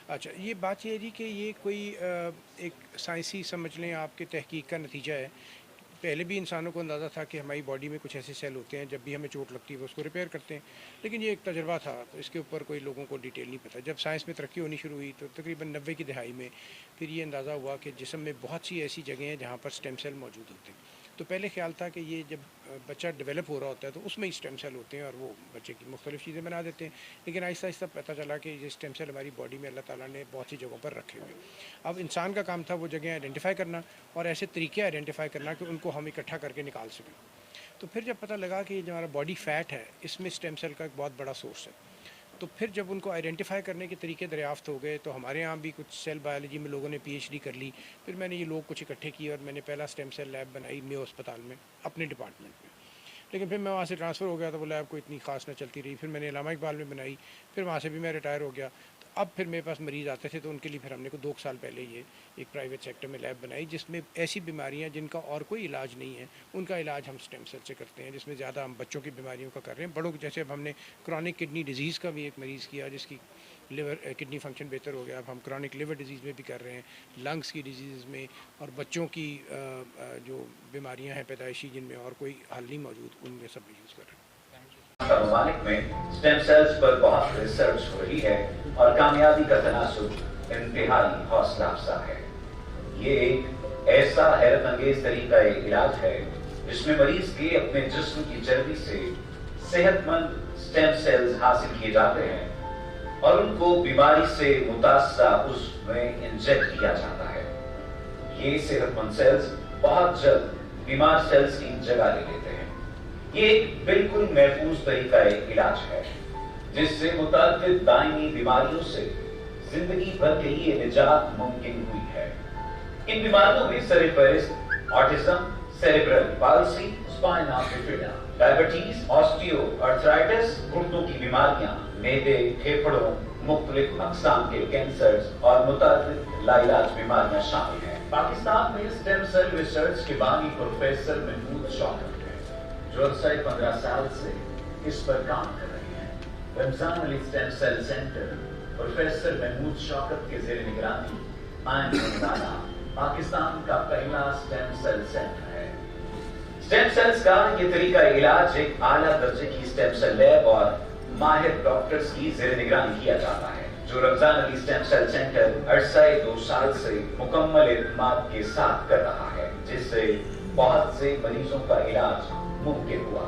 اچھا، یہ بات یہ ہے جی کہ یہ کوئی ایک سائنسی سمجھ لیں آپ کے تحقیق کا نتیجہ ہے۔ پہلے بھی انسانوں کو اندازہ تھا کہ ہماری باڈی میں کچھ ایسے سیل ہوتے ہیں، جب بھی ہمیں چوٹ لگتی ہے وہ اس کو ریپیئر کرتے ہیں، لیکن یہ ایک تجربہ تھا، تو اس کے اوپر کوئی لوگوں کو ڈیٹیل نہیں پتہ۔ جب سائنس میں ترقی ہونی شروع ہوئی تو تقریباً 90 کی دہائی میں پھر یہ اندازہ ہوا کہ جسم میں بہت سی ایسی جگہیں ہیں جہاں پر اسٹیم سیل موجود ہوتے ہیں۔ تو پہلے خیال تھا کہ یہ جب بچہ ڈیولپ ہو رہا ہوتا ہے تو اس میں ہی اسٹیم سیل ہوتے ہیں اور وہ بچے کی مختلف چیزیں بنا دیتے ہیں، لیکن آہستہ آہستہ پتہ چلا کہ یہ اسٹیم سیل ہماری باڈی میں اللہ تعالیٰ نے بہت سی جگہوں پر رکھے ہوئے ہیں۔ اب انسان کا کام تھا وہ جگہیں آئیڈینٹیفائی کرنا اور ایسے طریقے آئیڈینٹیفائی کرنا کہ ان کو ہم اکٹھا کر کے نکال سکیں۔ تو پھر جب پتہ لگا کہ یہ جو ہمارا باڈی فیٹ ہے اس میں اسٹیم سیل کا ایک بہت بڑا سورس ہے، تو پھر جب ان کو آئیڈینٹیفائی کرنے کے طریقے دریافت ہو گئے تو ہمارے ہاں بھی کچھ سیل بایولوجی میں لوگوں نے پی ایچ ڈی کر لی۔ پھر میں نے یہ لوگ کچھ اکٹھے کیے اور میں نے پہلا اسٹیم سیل لیب بنائی میو اسپتال میں اپنے ڈپارٹمنٹ میں، لیکن پھر میں وہاں سے ٹرانسفر ہو گیا تو وہ لیب کو اتنی خاص نہ چلتی رہی۔ پھر میں نے علامہ اقبال میں بنائی، پھر وہاں سے بھی میں ریٹائر ہو گیا۔ تو اب پھر میرے پاس مریض آتے تھے تو ان کے لیے پھر ہم نے 2 سال پہلے یہ ایک پرائیویٹ سیکٹر میں لیب بنائی جس میں ایسی بیماریاں جن کا اور کوئی علاج نہیں ہے ان کا علاج ہم اسٹیم سیل سے کرتے ہیں، جس میں زیادہ ہم بچوں کی بیماریوں کا کر رہے ہیں۔ بڑوں کو جیسے اب ہم نے کرونک کڈنی ڈیزیز کا بھی ایک مریض کیا جس کی لیور کڈنی فنکشن بہتر ہو گیا، اب ہم کرونک لیور ڈیزیز میں بھی کر رہے ہیں، لنگس کی ڈیزیز میں، اور بچوں کی جو بیماریاں ہیں پیدائشی جن میں اور کوئی حل نہیں موجود ان میں سب میں یوز کر رہے ہیں۔ ممالک میں اسٹیم سیلز پر بہت ریسرچ ہو رہی ہے اور کامیابی کا تناسب انتہائی حوصلہ افزا ہے۔ یہ ایک ایسا حیرت انگیز طریقہ علاج ہے جس میں مریض کے اپنے جسم کی چربی سے صحت مند اسٹیم سیلز حاصل کیے جاتے ہیں اور ان کو بیماری سے متاثرہ عضو میں انجیکٹ کیا جاتا ہے۔ یہ صحت مند سیلز بہت جلد بیمار سیلز کی جگہ لے لیتے ہیں۔ یہ ایک بالکل محفوظ طریقہ علاج ہے جس سے متعدد دائمی بیماریوں سے زندگی بھر کے لیے نجات ممکن ہوئی ہے۔ ان بیماریوں میں سر فہرست autism, cerebral palsy, spina bifida, diabetes, osteoarthritis, گردوں کی بیماریاں، معدے، پھیپھڑوں، مختلف اقسام کے کینسرز اور متعدد لاعلاج بیماریاں شامل ہیں۔ پاکستان میں اسٹیم سیل ریسرچ کے بانی پروفیسر محمود شوکت ہیں جو عرصہ 15 سال سے اس پر کام کر رہے ہیں۔ Ramzan Ali stem cell centre professor Mahmood Shaukat کے زیر نگرانی قائم ہونے والا پاکستان کا پہلا اسٹیم سیل سینٹر ہے۔ اسٹیم سیلز کا یہ طریقہ علاج ایک اعلیٰ درجے کی اسٹیم سیل لیب اور ماہر ڈاکٹرز کی زیر نگرانی کیا جاتا ہے جو رمضان علی اسٹیم سیل سینٹر عرصہ 2 سال سے مکمل اعتماد کے ساتھ کر رہا ہے، جس سے بہت سے مریضوں کا علاج ممکن ہوا۔